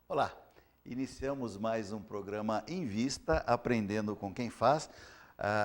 Olá, iniciamos mais um programa Em Vista, Aprendendo com Quem Faz,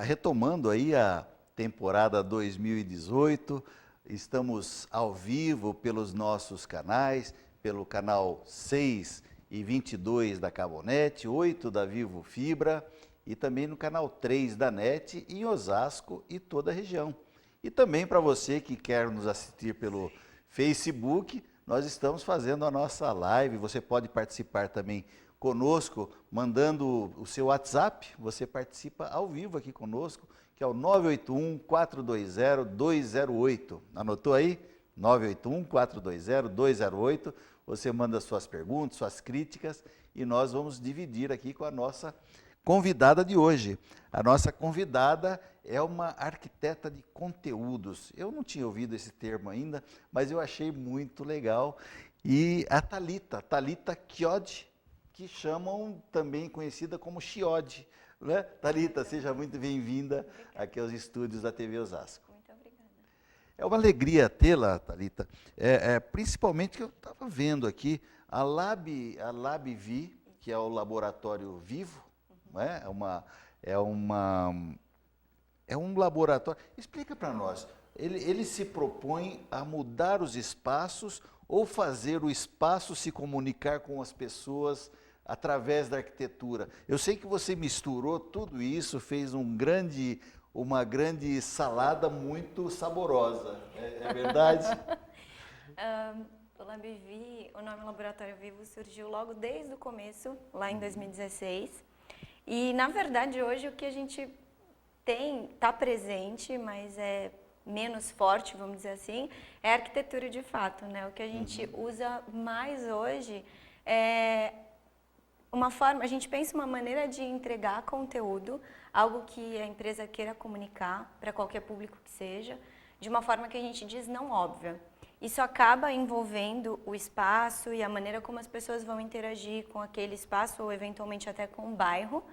retomando aí a temporada 2018, estamos ao vivo pelos nossos canais, pelo canal 6 e 22 da Cabonet, 8 da Vivo Fibra e também no canal 3 da NET em Osasco e toda a região. E também para você que quer nos assistir pelo Facebook, nós estamos fazendo a nossa live, você pode participar também conosco, mandando o seu WhatsApp, você participa ao vivo aqui conosco, que é o 981-420-208. Anotou aí? 981-420-208. Você manda suas perguntas, suas críticas e nós vamos dividir aqui com a nossa convidada de hoje. A nossa convidada é uma arquiteta de conteúdos. Eu não tinha ouvido esse termo ainda, mas eu achei muito legal. E a Thalita Chiodi, que chamam também conhecida como Chiodi. Né? Thalita, seja muito bem-vinda aqui aos estúdios da TV Osasco. Muito obrigada. É uma alegria tê-la, Thalita. Principalmente que eu estava vendo aqui a LabVi, que é o laboratório vivo, né? É um laboratório. Explica para nós. Ele se propõe a mudar os espaços ou fazer o espaço se comunicar com as pessoas através da arquitetura. Eu sei que você misturou tudo isso, fez uma grande salada muito saborosa. É verdade? O LabVi, o nome Laboratório Vivo, surgiu logo desde o começo, lá em 2016. E, na verdade, hoje o que a gente tem, está presente, mas é menos forte, vamos dizer assim, é a arquitetura de fato, né? O que a gente usa mais hoje é uma forma, a gente pensa uma maneira de entregar conteúdo, algo que a empresa queira comunicar para qualquer público que seja, de uma forma que a gente diz não óbvia. Isso acaba envolvendo o espaço e a maneira como as pessoas vão interagir com aquele espaço ou eventualmente até com o bairro.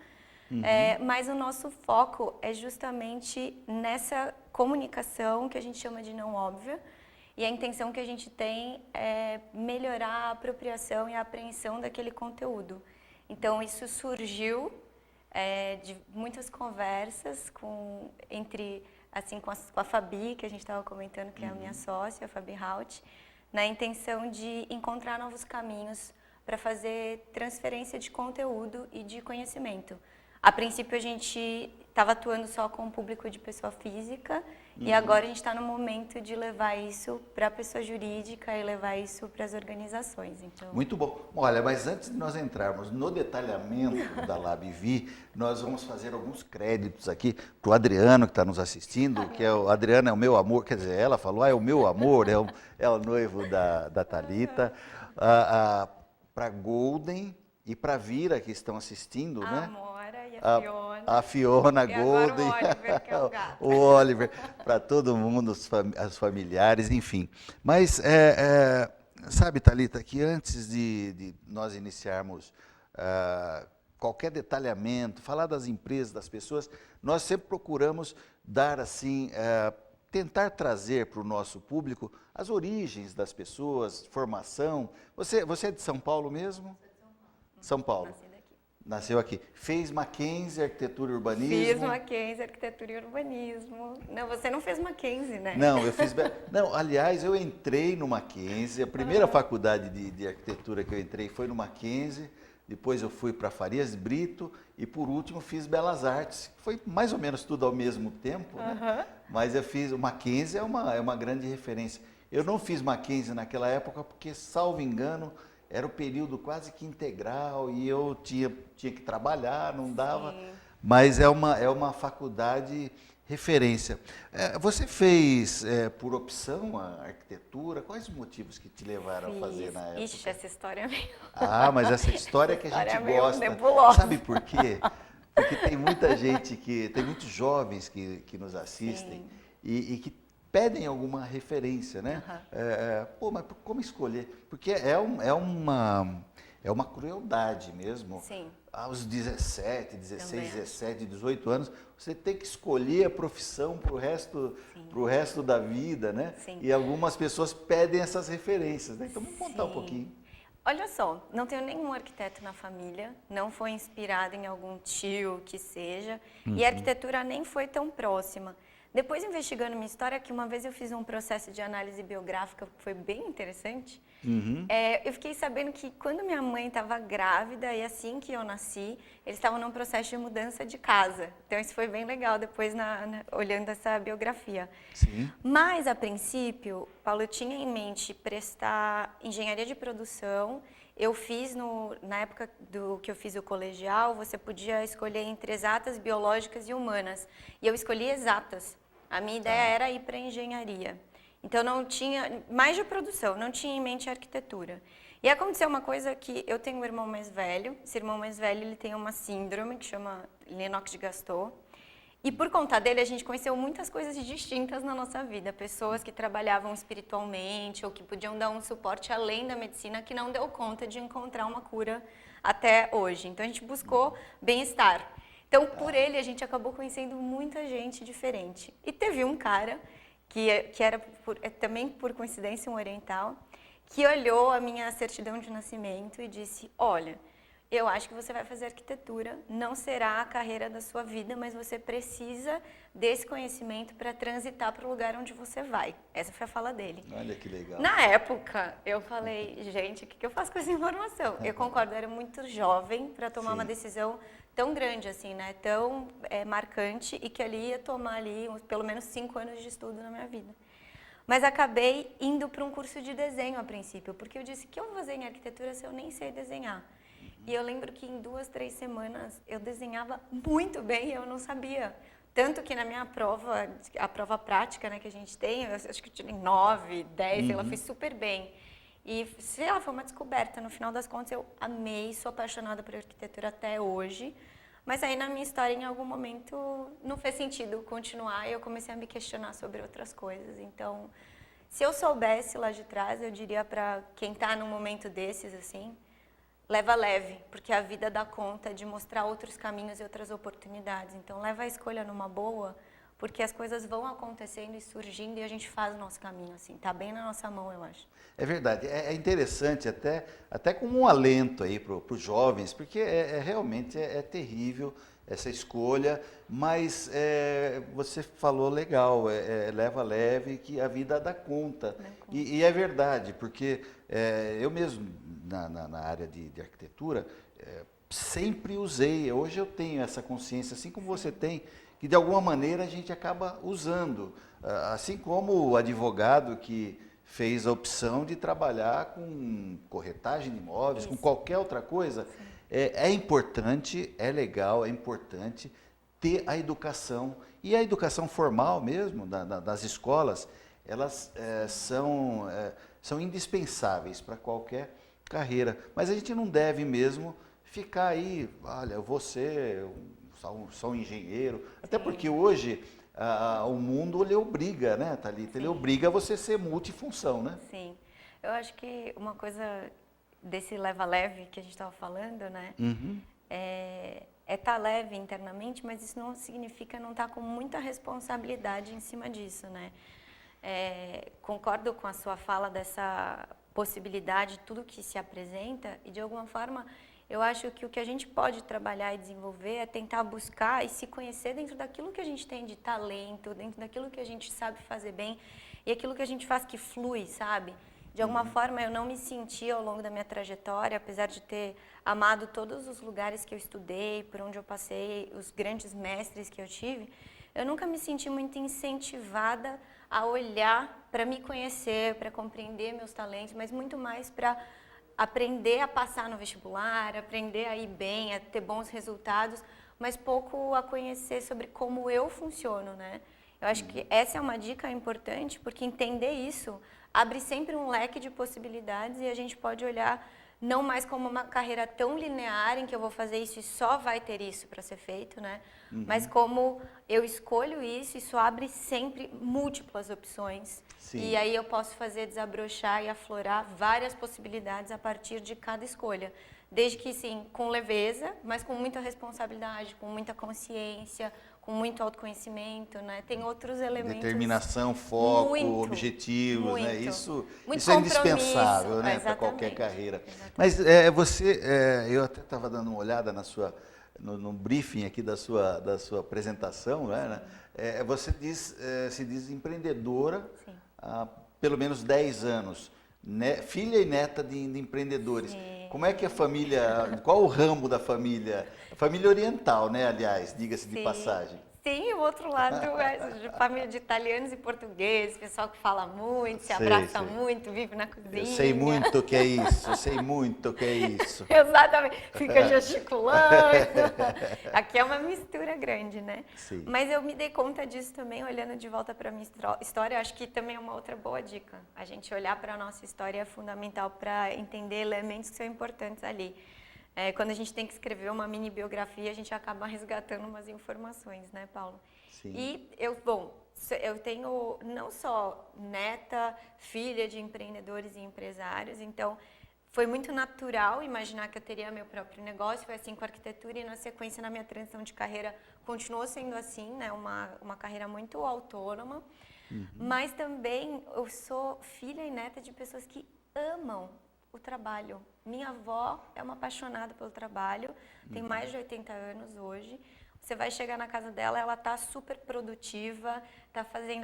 Mas o nosso foco é justamente nessa comunicação que a gente chama de não óbvia, e a intenção que a gente tem é melhorar a apropriação e a apreensão daquele conteúdo. Então isso surgiu de muitas conversas com a Fabi, que a gente estava comentando, que é a minha sócia, a Fabi Haut, na intenção de encontrar novos caminhos para fazer transferência de conteúdo e de conhecimento. A princípio a gente estava atuando só com o público de pessoa física e agora a gente está no momento de levar isso para a pessoa jurídica e levar isso para as organizações. Então... Muito bom. Olha, mas antes de nós entrarmos no detalhamento da LabVi, nós vamos fazer alguns créditos aqui para o Adriano que está nos assistindo, que o Adriano é o meu amor, quer dizer, ela falou, é o meu amor, é o noivo da Thalita, para a Golden e para a Vira que estão assistindo, né? Amora e a Fiona. A Fiona, e Golden, agora o Oliver, que é o gato. o Oliver, para todo mundo, as familiares, enfim. Mas, sabe, Thalita, que antes de nós iniciarmos qualquer detalhamento, falar das empresas, das pessoas, nós sempre procuramos dar, assim, tentar trazer para o nosso público as origens das pessoas, formação. Você é de São Paulo mesmo? São Paulo. Nasci daqui. Nasceu aqui. Fez Mackenzie, Arquitetura e Urbanismo? Fiz Mackenzie, Arquitetura e Urbanismo. Não, você não fez Mackenzie, né? Não, eu fiz... Não, aliás, eu entrei no Mackenzie. A primeira faculdade de arquitetura que eu entrei foi no Mackenzie. Depois eu fui para Farias Brito e, por último, fiz Belas Artes. Foi mais ou menos tudo ao mesmo tempo, né? Mas eu fiz... O Mackenzie é uma grande referência. Eu não fiz Mackenzie naquela época porque, salvo engano, era o período quase que integral e eu tinha que trabalhar, não dava. Sim. Mas é uma faculdade referência. Você fez por opção a arquitetura? Quais os motivos que te levaram a fazer na época? Ixi, essa história é meio... Mas essa história que a gente gosta. Nebulosa. Sabe por quê? Porque tem muita gente tem muitos jovens que nos assistem e que pedem alguma referência, né? Mas como escolher? Porque é uma crueldade mesmo. Sim. aos 17, 16, Também. 17, 18 anos, você tem que escolher a profissão para o resto da vida, né? Sim. E algumas pessoas pedem essas referências, né? Então vamos contar um pouquinho. Olha só, não tenho nenhum arquiteto na família, não foi inspirado em algum tio que seja, e a arquitetura nem foi tão próxima. Depois, investigando minha história, que uma vez eu fiz um processo de análise biográfica que foi bem interessante, eu fiquei sabendo que quando minha mãe estava grávida e assim que eu nasci, eles estavam num processo de mudança de casa. Então, isso foi bem legal depois, olhando essa biografia. Sim. Mas, a princípio, Paulo, eu tinha em mente prestar engenharia de produção. Eu fiz, na época que eu fiz o colegial, você podia escolher entre exatas, biológicas e humanas. E eu escolhi exatas. A minha ideia era ir para engenharia. Então, não tinha, mais de produção, não tinha em mente arquitetura. E aconteceu uma coisa que eu tenho um irmão mais velho. Esse irmão mais velho, ele tem uma síndrome que chama Lennox-Gastaut. E por conta dele, a gente conheceu muitas coisas distintas na nossa vida. Pessoas que trabalhavam espiritualmente ou que podiam dar um suporte além da medicina que não deu conta de encontrar uma cura até hoje. Então, a gente buscou bem-estar. Então, por ele, a gente acabou conhecendo muita gente diferente. E teve um cara, que era também por coincidência um oriental, que olhou a minha certidão de nascimento e disse, olha, eu acho que você vai fazer arquitetura, não será a carreira da sua vida, mas você precisa desse conhecimento para transitar para o lugar onde você vai. Essa foi a fala dele. Olha que legal. Na época, eu falei, gente, o que eu faço com essa informação? Eu concordo, eu era muito jovem para tomar uma decisão tão grande assim, né? Tão marcante e que ali ia tomar ali pelo menos 5 anos de estudo na minha vida. Mas acabei indo para um curso de desenho a princípio, porque eu disse que eu vou fazer em arquitetura se eu nem sei desenhar. E eu lembro que em 2, 3 semanas eu desenhava muito bem e eu não sabia. Tanto que na minha prova, a prova prática, né, que a gente tem, eu acho que eu tirei 9, 10, ela fez super bem. E, sei lá, foi uma descoberta. No final das contas, eu amei, sou apaixonada por arquitetura até hoje. Mas aí na minha história, em algum momento, não fez sentido continuar e eu comecei a me questionar sobre outras coisas. Então, se eu soubesse lá de trás, eu diria para quem está num momento desses, assim, leva leve, porque a vida dá conta de mostrar outros caminhos e outras oportunidades. Então, leva a escolha numa boa, porque as coisas vão acontecendo e surgindo e a gente faz o nosso caminho, assim. Tá bem na nossa mão, eu acho. É verdade. É interessante, até como um alento aí para os jovens, porque realmente é terrível essa escolha, mas você falou legal, leva leve, que a vida dá conta. E é verdade, porque eu mesmo, na área de arquitetura, sempre usei, hoje eu tenho essa consciência, assim como você tem, que de alguma maneira a gente acaba usando, assim como o advogado que fez a opção de trabalhar com corretagem de imóveis, com qualquer outra coisa, é importante, é legal, é importante ter a educação, e a educação formal mesmo, das escolas, elas são indispensáveis para qualquer carreira, mas a gente não deve mesmo ficar aí, olha, eu vou ser só um engenheiro, até porque hoje o mundo ele obriga, né, Thalita? Ele obriga você a ser multifunção, né? Sim. Eu acho que uma coisa desse leva-leve que a gente estava falando, né? É estar leve internamente, mas isso não significa não estar com muita responsabilidade em cima disso, né? Concordo com a sua fala dessa possibilidade, tudo que se apresenta, e de alguma forma eu acho que o que a gente pode trabalhar e desenvolver é tentar buscar e se conhecer dentro daquilo que a gente tem de talento, dentro daquilo que a gente sabe fazer bem e aquilo que a gente faz que flui, sabe? De alguma forma eu não me senti ao longo da minha trajetória, apesar de ter amado todos os lugares que eu estudei, por onde eu passei, os grandes mestres que eu tive, eu nunca me senti muito incentivada a olhar para me conhecer, para compreender meus talentos, mas muito mais para aprender a passar no vestibular, aprender a ir bem, a ter bons resultados, mas pouco a conhecer sobre como eu funciono, né? Eu acho que essa é uma dica importante, porque entender isso abre sempre um leque de possibilidades e a gente pode olhar não mais como uma carreira tão linear em que eu vou fazer isso e só vai ter isso para ser feito, né? Mas como eu escolho isso abre sempre múltiplas opções. Sim. E aí eu posso fazer desabrochar e aflorar várias possibilidades a partir de cada escolha. desde que, sim, com leveza, mas com muita responsabilidade, com muita consciência, com muito autoconhecimento, né? Tem outros elementos... Determinação, foco, muito, objetivos, muito. né? Isso Muito é indispensável, né? Para exatamente, qualquer carreira. exatamente. Mas eu até estava dando uma olhada no briefing aqui da sua apresentação, né? Você se diz empreendedora há pelo menos 10 anos, né? Filha e neta de empreendedores. Sim. Como é que a família, qual o ramo da família? A família oriental, né, aliás, diga-se de passagem. Sim, o outro lado é de família de italianos e portugueses, pessoal que fala muito, se abraça muito, vive na cozinha. Eu sei muito o que é isso, eu sei muito o que é isso. Exatamente, fica gesticulando. Aqui é uma mistura grande, né? Sim. Mas eu me dei conta disso também, olhando de volta para a minha história, acho que também é uma outra boa dica. A gente olhar para a nossa história é fundamental para entender elementos que são importantes ali. Quando a gente tem que escrever uma mini biografia, a gente acaba resgatando umas informações, né, Paulo? Sim. E eu tenho não só neta, filha de empreendedores e empresários, então foi muito natural imaginar que eu teria meu próprio negócio, foi assim com a arquitetura e na sequência na minha transição de carreira continuou sendo assim, né, uma carreira muito autônoma, mas também eu sou filha e neta de pessoas que amam o trabalho. Minha avó é uma apaixonada pelo trabalho, tem mais de 80 anos hoje. Você vai chegar na casa dela, ela tá super produtiva,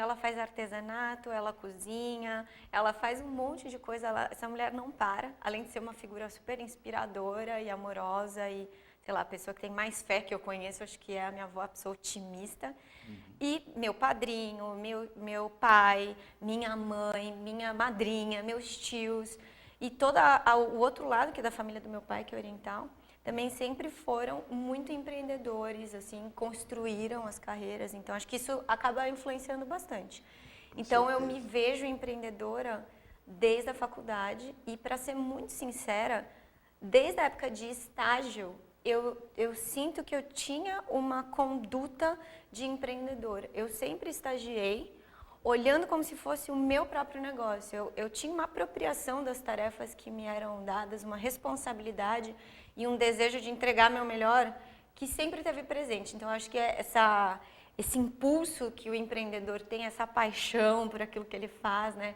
ela faz artesanato, ela cozinha, ela faz um monte de coisa. Essa mulher não para, além de ser uma figura super inspiradora e amorosa e, sei lá, a pessoa que tem mais fé que eu conheço, acho que é a minha avó, a pessoa otimista. E meu padrinho, meu pai, minha mãe, minha madrinha, meus tios... E todo o outro lado, que é da família do meu pai, que é oriental, também sempre foram muito empreendedores, assim, construíram as carreiras. Então, acho que isso acaba influenciando bastante. Então, eu me vejo empreendedora desde a faculdade e, para ser muito sincera, desde a época de estágio, eu sinto que eu tinha uma conduta de empreendedor. Eu sempre estagiei olhando como se fosse o meu próprio negócio. Eu tinha uma apropriação das tarefas que me eram dadas, uma responsabilidade e um desejo de entregar meu melhor que sempre teve presente. Então, acho que esse impulso que o empreendedor tem, essa paixão por aquilo que ele faz, né?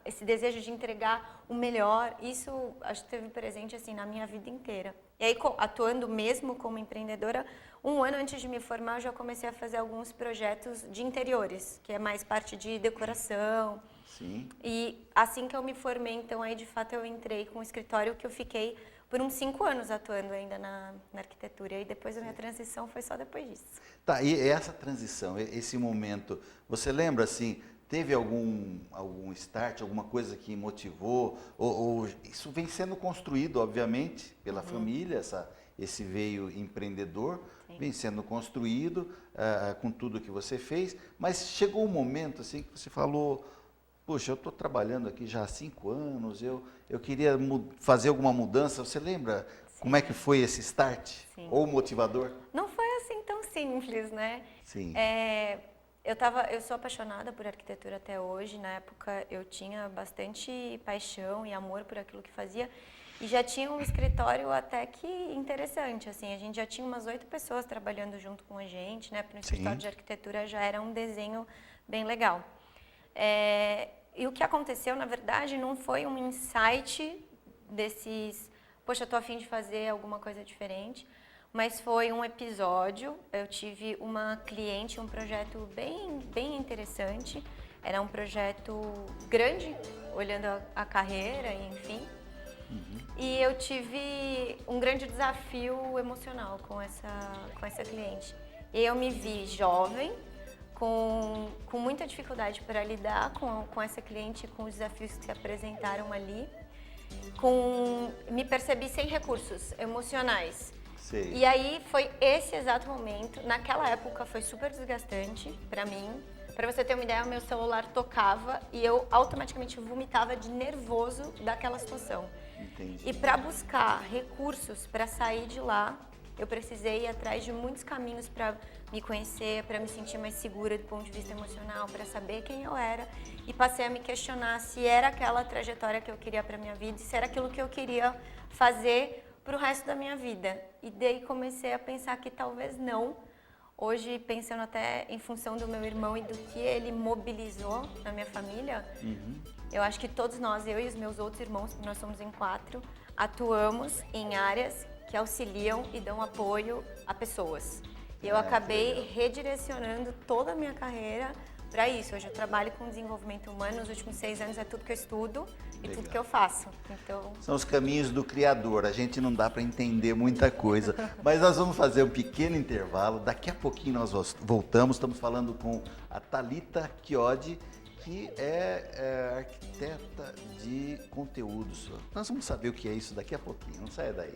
Esse desejo de entregar o melhor, isso acho que teve presente assim, na minha vida inteira. E aí, atuando mesmo como empreendedora, um ano antes de me formar, eu já comecei a fazer alguns projetos de interiores, que é mais parte de decoração. Sim. E assim que eu me formei, então, aí de fato eu entrei com um escritório que eu fiquei por uns 5 anos atuando ainda na arquitetura. E depois a minha transição foi só depois disso. Tá, e essa transição, esse momento, você lembra assim, teve algum start, alguma coisa que motivou? Ou isso vem sendo construído, obviamente, pela família, esse veio empreendedor, vem sendo construído com tudo que você fez, mas chegou um momento assim que você falou, poxa, eu estou trabalhando aqui já há 5 anos, eu queria fazer alguma mudança. Você lembra como é que foi esse start? Sim. Ou motivador? Não foi assim tão simples, né? Sim. Eu sou apaixonada por arquitetura até hoje. Na época eu tinha bastante paixão e amor por aquilo que fazia. E já tinha um escritório até que interessante, assim, a gente já tinha umas 8 pessoas trabalhando junto com a gente, né? No escritório de arquitetura já era um desenho bem legal. E o que aconteceu, na verdade, não foi um insight desses, poxa, eu tô a fim de fazer alguma coisa diferente, mas foi um episódio. Eu tive uma cliente, um projeto bem interessante, era um projeto grande, olhando a carreira, enfim. E eu tive um grande desafio emocional com essa cliente. E eu me vi jovem, com muita dificuldade para lidar com essa cliente, com os desafios que se apresentaram ali. Me percebi sem recursos emocionais. Sei. E aí foi esse exato momento. Naquela época foi super desgastante para mim. Para você ter uma ideia, o meu celular tocava e eu automaticamente vomitava de nervoso daquela situação. Entendi. E para buscar recursos para sair de lá, eu precisei ir atrás de muitos caminhos para me conhecer, para me sentir mais segura do ponto de vista emocional, para saber quem eu era. E passei a me questionar se era aquela trajetória que eu queria para minha vida, se era aquilo que eu queria fazer para o resto da minha vida. E daí comecei a pensar que talvez não. Hoje, pensando até em função do meu irmão e do que ele mobilizou na minha família, eu acho que todos nós, eu e os meus outros irmãos, nós somos em 4, atuamos em áreas que auxiliam e dão apoio a pessoas. E eu acabei redirecionando toda a minha carreira para isso. Hoje eu trabalho com desenvolvimento humano, nos últimos 6 anos é tudo que eu estudo e tudo que eu faço. Então... São os caminhos do Criador, a gente não dá para entender muita coisa, mas nós vamos fazer um pequeno intervalo, daqui a pouquinho nós voltamos, estamos falando com a Thalita Chiodi, que é arquiteta de conteúdos. Nós vamos saber o que é isso daqui a pouquinho, não saia daí.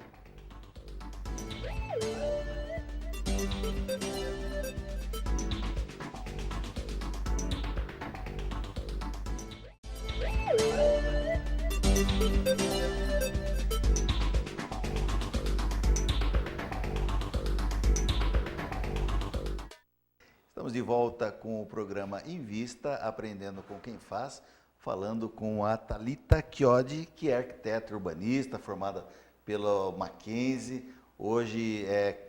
Estamos de volta com o programa Invista, aprendendo com quem faz, falando com a Thalita Chiodi, que é arquiteta urbanista, formada pela Mackenzie, hoje é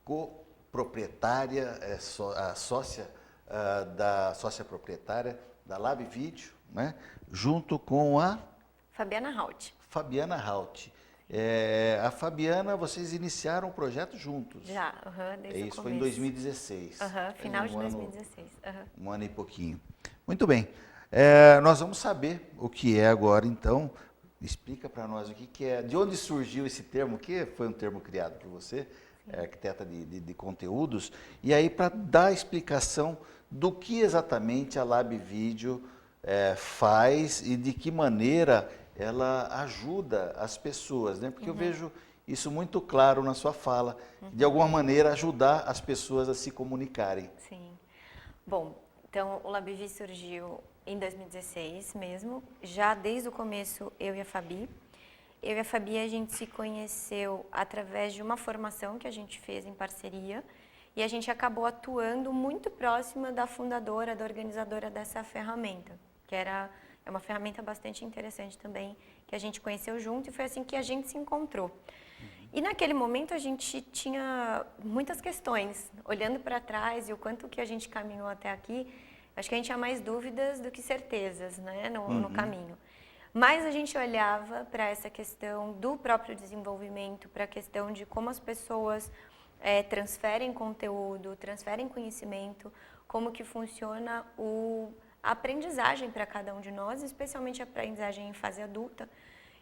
coproprietária, a sócia sócia proprietária da Lab Video, né? Junto com a Fabiana Haut. Fabiana Haut. A Fabiana, vocês iniciaram o projeto juntos? Já, desde o começo. Foi em 2016. Final de 2016. Um ano e pouquinho. Muito bem. Nós vamos saber o que é agora, então. Explica para nós o que é, de onde surgiu esse termo, que foi um termo criado por você, arquiteta de conteúdos, e aí para dar a explicação do que exatamente a Lab Video faz e de que maneira ela ajuda as pessoas, né? Porque eu vejo isso muito claro na sua fala, de alguma maneira ajudar as pessoas a se comunicarem. Sim. Bom, então o Lab Video surgiu em 2016 mesmo, já desde o começo eu e a Fabi. Eu e a Fabi, a gente se conheceu através de uma formação que a gente fez em parceria e a gente acabou atuando muito próxima da fundadora, da organizadora dessa ferramenta, que é uma ferramenta bastante interessante também, que a gente conheceu junto e foi assim que a gente se encontrou. E naquele momento a gente tinha muitas questões, olhando para trás e o quanto que a gente caminhou até aqui, acho que a gente tinha mais dúvidas do que certezas, né, no caminho. Mas a gente olhava para essa questão do próprio desenvolvimento, para a questão de como as pessoas transferem conteúdo, transferem conhecimento, como que funciona a aprendizagem para cada um de nós, especialmente a aprendizagem em fase adulta.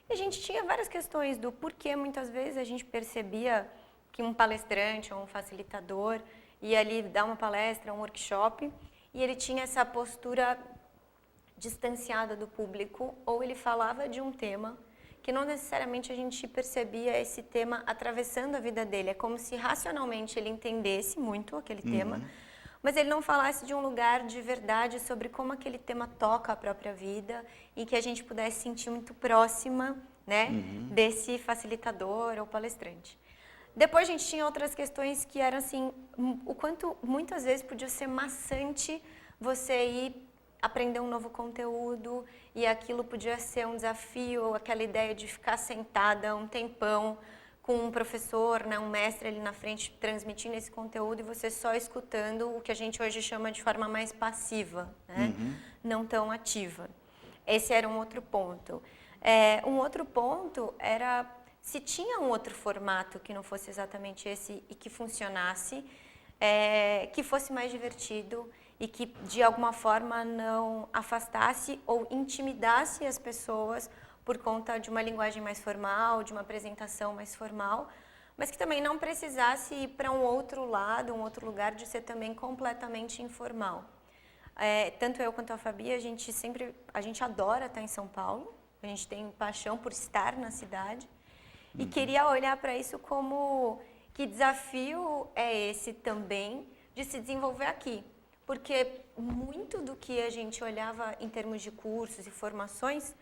E a gente tinha várias questões do porquê muitas vezes a gente percebia que um palestrante ou um facilitador ia ali dar uma palestra, um workshop, e ele tinha essa postura distanciada do público, ou ele falava de um tema que não necessariamente a gente percebia esse tema atravessando a vida dele. É como se racionalmente ele entendesse muito aquele tema, mas ele não falasse de um lugar de verdade sobre como aquele tema toca a própria vida e que a gente pudesse sentir muito próxima, né, desse facilitador ou palestrante. Depois a gente tinha outras questões que eram assim, o quanto muitas vezes podia ser maçante você ir aprender um novo conteúdo e aquilo podia ser um desafio, aquela ideia de ficar sentada um tempão com um professor, né, um mestre ali na frente transmitindo esse conteúdo e você só escutando o que a gente hoje chama de forma mais passiva, né, não tão ativa. Esse era um outro ponto. Um outro ponto era se tinha um outro formato que não fosse exatamente esse e que funcionasse, que fosse mais divertido e que de alguma forma não afastasse ou intimidasse as pessoas por conta de uma linguagem mais formal, de uma apresentação mais formal, mas que também não precisasse ir para um outro lado, um outro lugar de ser também completamente informal. Tanto eu quanto a Fabi, a gente adora estar em São Paulo, a gente tem paixão por estar na cidade e queria olhar para isso como que desafio é esse também de se desenvolver aqui. Porque muito do que a gente olhava em termos de cursos e formações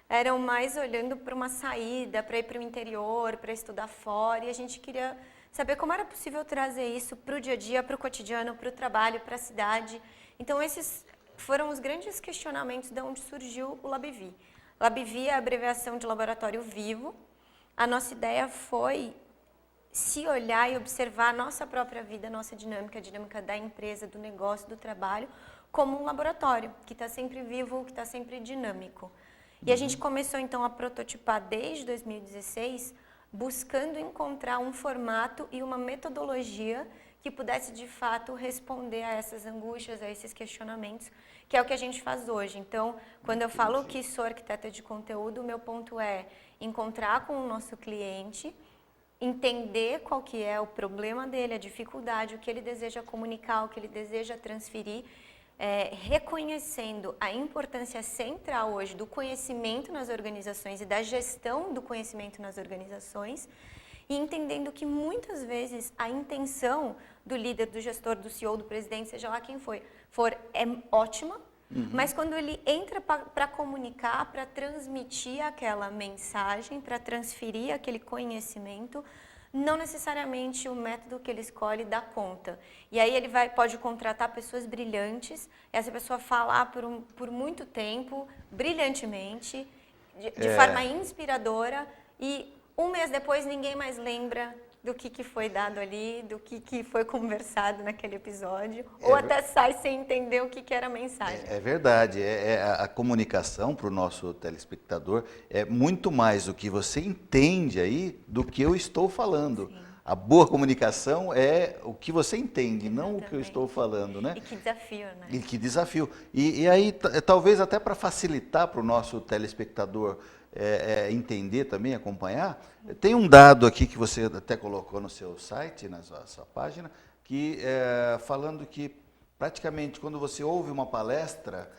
eram mais olhando para uma saída, para ir para o interior, para estudar fora, e a gente queria saber como era possível trazer isso para o dia a dia, para o cotidiano, para o trabalho, para a cidade. Então esses foram os grandes questionamentos de onde surgiu o LabVie. LabVie é a abreviação de Laboratório Vivo, a nossa ideia foi se olhar e observar a nossa própria vida, a nossa dinâmica, a dinâmica da empresa, do negócio, do trabalho, como um laboratório, que está sempre vivo, que está sempre dinâmico. E a gente começou, então, a prototipar desde 2016, buscando encontrar um formato e uma metodologia que pudesse, de fato, responder a essas angústias, a esses questionamentos, que é o que a gente faz hoje. Então, quando eu falo que sou arquiteta de conteúdo, o meu ponto é encontrar com o nosso cliente, entender qual que é o problema dele, a dificuldade, o que ele deseja comunicar, o que ele deseja transferir, reconhecendo a importância central hoje do conhecimento nas organizações e da gestão do conhecimento nas organizações, e entendendo que muitas vezes a intenção do líder, do gestor, do CEO, do presidente, seja lá quem for é ótima, mas quando ele entra para comunicar, para transmitir aquela mensagem, para transferir aquele conhecimento, não necessariamente o método que ele escolhe dá conta. E aí ele pode contratar pessoas brilhantes, essa pessoa falar por muito tempo, brilhantemente, de forma inspiradora, e um mês depois ninguém mais lembra do que foi dado ali, do que foi conversado naquele episódio, ou até sai sem entender o que era a mensagem. É verdade, a comunicação para o nosso telespectador é muito mais o que você entende aí do que eu estou falando. Sim. A boa comunicação é o que você entende, não o que eu estou falando, né? E que desafio, né? E que desafio. E aí, talvez até para facilitar para o nosso telespectador entender também, acompanhar, tem um dado aqui que você até colocou no seu site, na sua página, que falando que praticamente quando você ouve uma palestra,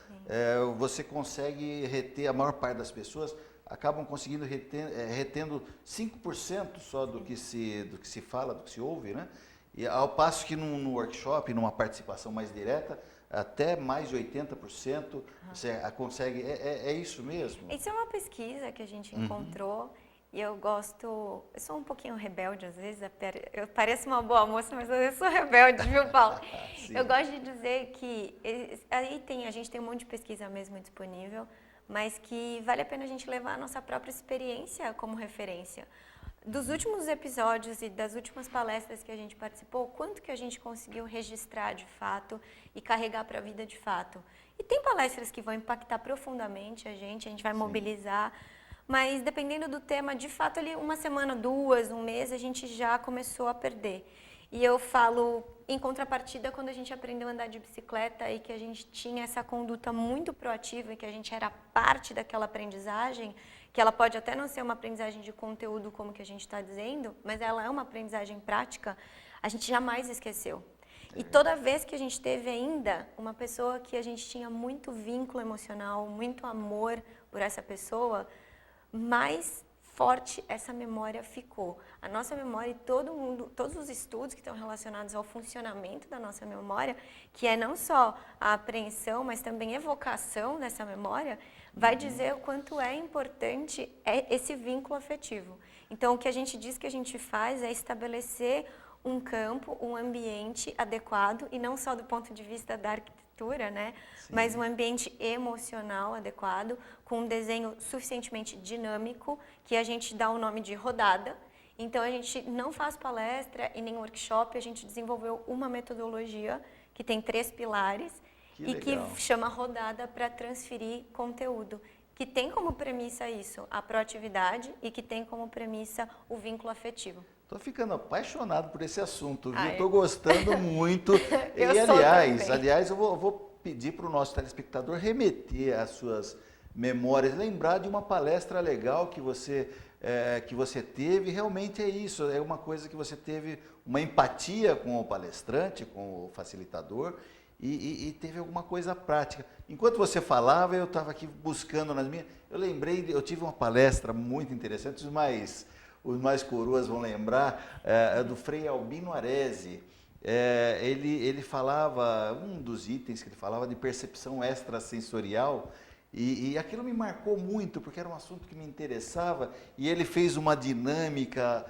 você consegue reter, a maior parte das pessoas acabam conseguindo retendo 5% só do que se fala, do que se ouve, né? E ao passo que no workshop, numa participação mais direta, até mais de 80% você consegue. É isso mesmo? Isso é uma pesquisa que a gente encontrou. E eu sou um pouquinho rebelde às vezes, eu pareço uma boa moça, mas eu sou rebelde, viu, Paulo? Eu gosto de dizer que a gente tem um monte de pesquisa mesmo disponível, mas que vale a pena a gente levar a nossa própria experiência como referência. Dos últimos episódios e das últimas palestras que a gente participou, quanto que a gente conseguiu registrar de fato e carregar para a vida de fato? E tem palestras que vão impactar profundamente a gente vai mobilizar, mas dependendo do tema, de fato, ali uma semana, 2, um mês, a gente já começou a perder. E eu falo, em contrapartida, quando a gente aprendeu a andar de bicicleta e que a gente tinha essa conduta muito proativa e que a gente era parte daquela aprendizagem, que ela pode até não ser uma aprendizagem de conteúdo como que a gente está dizendo, mas ela é uma aprendizagem prática, a gente jamais esqueceu. E toda vez que a gente teve ainda uma pessoa que a gente tinha muito vínculo emocional, muito amor por essa pessoa, mais forte essa memória ficou. A nossa memória e todos os estudos que estão relacionados ao funcionamento da nossa memória, que é não só a apreensão, mas também evocação dessa memória, vai dizer o quanto é importante esse vínculo afetivo. Então, o que a gente diz que a gente faz é estabelecer um campo, um ambiente adequado, e não só do ponto de vista da arquitetura, né? Mas um ambiente emocional adequado, com um desenho suficientemente dinâmico, que a gente dá o nome de rodada. Então, a gente não faz palestra e nem workshop, a gente desenvolveu uma metodologia que tem 3 pilares que chama rodada para transferir conteúdo, que tem como premissa isso, a proatividade, e que tem como premissa o vínculo afetivo. Estou ficando apaixonado por esse assunto, viu? Estou gostando muito. E aliás, eu vou pedir para o nosso telespectador remeter às suas memórias, lembrar de uma palestra legal que você teve. Realmente é isso, é uma coisa que você teve uma empatia com o palestrante, com o facilitador, e teve alguma coisa prática. Enquanto você falava, eu estava aqui buscando nas minhas. Eu lembrei, eu tive uma palestra muito interessante, os mais coroas vão lembrar, do Frei Albino Aresi. Ele falava, um dos itens que ele falava de percepção extrasensorial, e aquilo me marcou muito, porque era um assunto que me interessava, e ele fez uma dinâmica.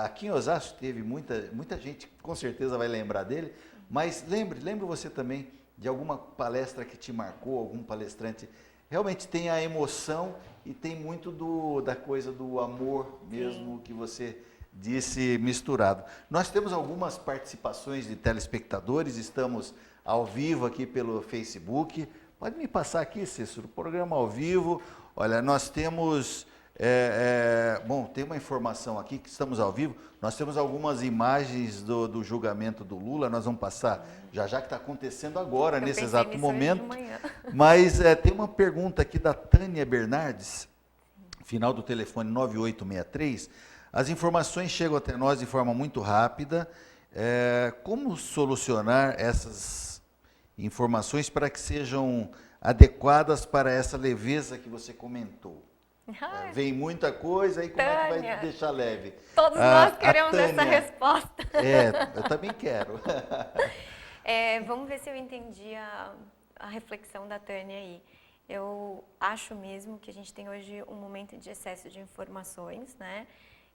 Aqui em Osasco teve muita gente, com certeza vai lembrar dele, mas lembre você também de alguma palestra que te marcou, algum palestrante realmente tem a emoção e tem muito da coisa do amor mesmo que você disse misturado. Nós temos algumas participações de telespectadores, estamos ao vivo aqui pelo Facebook. Pode me passar aqui, Cícero, programa ao vivo. Olha, nós temos, bom, tem uma informação aqui que estamos ao vivo. Nós temos algumas imagens do julgamento do Lula, nós vamos passar já que está acontecendo agora, nesse exato momento. Mas tem uma pergunta aqui da Tânia Bernardes, final do telefone 9863. As informações chegam até nós de forma muito rápida. Como solucionar essas informações para que sejam adequadas para essa leveza que você comentou? Vem muita coisa, e como é que vai deixar leve? Todos nós queremos essa resposta. Eu também quero. Vamos ver se eu entendi a reflexão da Tânia aí. Eu acho mesmo que a gente tem hoje um momento de excesso de informações, né?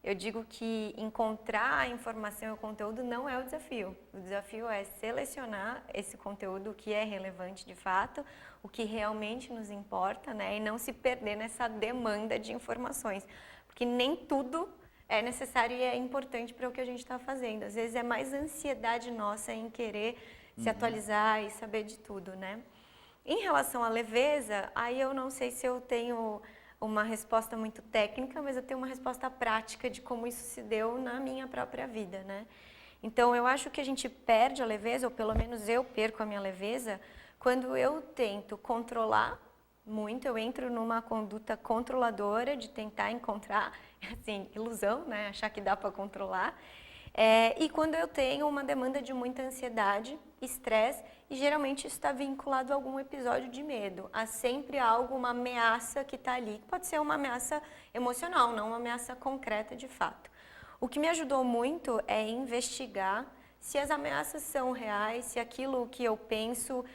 Eu digo que encontrar a informação e o conteúdo não é o desafio. O desafio é selecionar esse conteúdo que é relevante de fato, o que realmente nos importa, né? E não se perder nessa demanda de informações. Porque nem tudo é necessário e é importante para o que a gente está fazendo. Às vezes é mais ansiedade nossa em querer se atualizar e saber de tudo, né? Em relação à leveza, aí eu não sei se eu tenho uma resposta muito técnica, mas eu tenho uma resposta prática de como isso se deu na minha própria vida, né? Então, eu acho que a gente perde a leveza, ou pelo menos eu perco a minha leveza, quando eu tento controlar muito, eu entro numa conduta controladora de tentar encontrar, assim, ilusão, né? Achar que dá para controlar. E quando eu tenho uma demanda de muita ansiedade, estresse, e geralmente isso está vinculado a algum episódio de medo. Há sempre algo, uma ameaça que está ali, que pode ser uma ameaça emocional, não uma ameaça concreta de fato. O que me ajudou muito é investigar se as ameaças são reais, se aquilo que eu penso,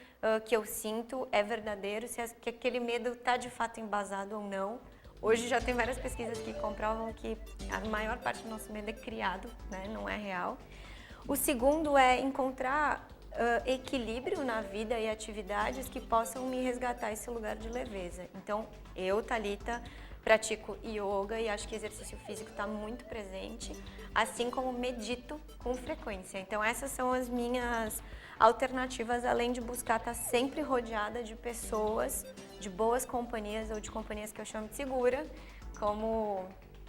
que eu sinto é verdadeiro, se aquele medo está de fato embasado ou não. Hoje já tem várias pesquisas que comprovam que a maior parte do nosso medo é criado, né? Não é real. O segundo é encontrar equilíbrio na vida e atividades que possam me resgatar esse lugar de leveza. Então, eu, Thalita, pratico yoga e acho que exercício físico está muito presente, assim como medito com frequência. Então, essas são as minhas alternativas, além de buscar estar sempre rodeada de pessoas, de boas companhias ou de companhias que eu chamo de segura, como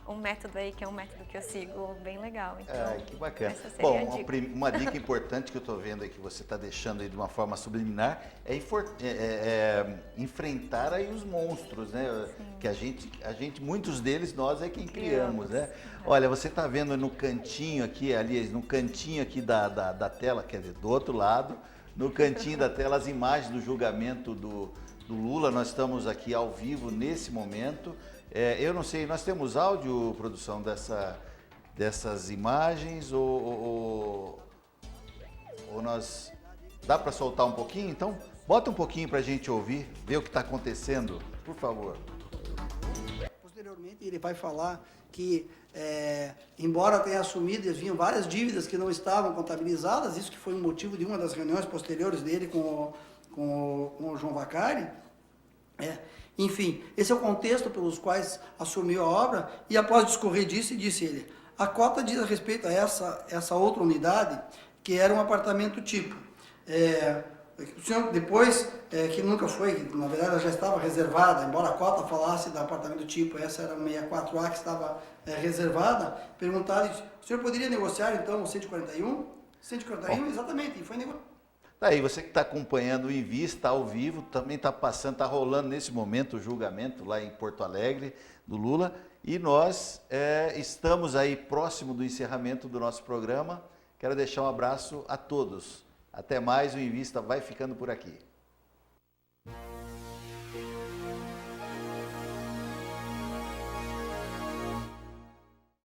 um método aí, que é um método que eu sigo bem legal. Então, que bacana. Essa seria Bom, uma dica importante que eu estou vendo aí, que você está deixando aí de uma forma subliminar, é enfrentar aí os monstros, né? Sim. Que a gente, muitos deles, nós é quem criamos, né? Olha, você está vendo no cantinho aqui, aliás, no cantinho aqui da tela, quer dizer, do outro lado, no cantinho da tela, as imagens do julgamento do Lula. Nós estamos aqui ao vivo nesse momento. Eu não sei, nós temos áudio, produção, dessas imagens ou nós... Dá para soltar um pouquinho? Então, bota um pouquinho para a gente ouvir, ver o que está acontecendo, por favor. Posteriormente, ele vai falar que, embora tenha assumido, haviam várias dívidas que não estavam contabilizadas, isso que foi um motivo de uma das reuniões posteriores dele com o João Vacari. Enfim, esse é o contexto pelos quais assumiu a obra, e após discorrer disso, disse ele, a cota diz a respeito a essa outra unidade, que era um apartamento tipo. O senhor, depois, que nunca foi, na verdade ela já estava reservada, embora a cota falasse do apartamento tipo, essa era a 64A que estava reservada, perguntaram, o senhor poderia negociar então o 141? 141, exatamente, e foi negociado. Daí, você que está acompanhando o Em Vista ao vivo, também está passando, está rolando nesse momento o julgamento lá em Porto Alegre do Lula, e nós estamos aí próximo do encerramento do nosso programa. Quero deixar um abraço a todos. Até mais, o Em Vista vai ficando por aqui.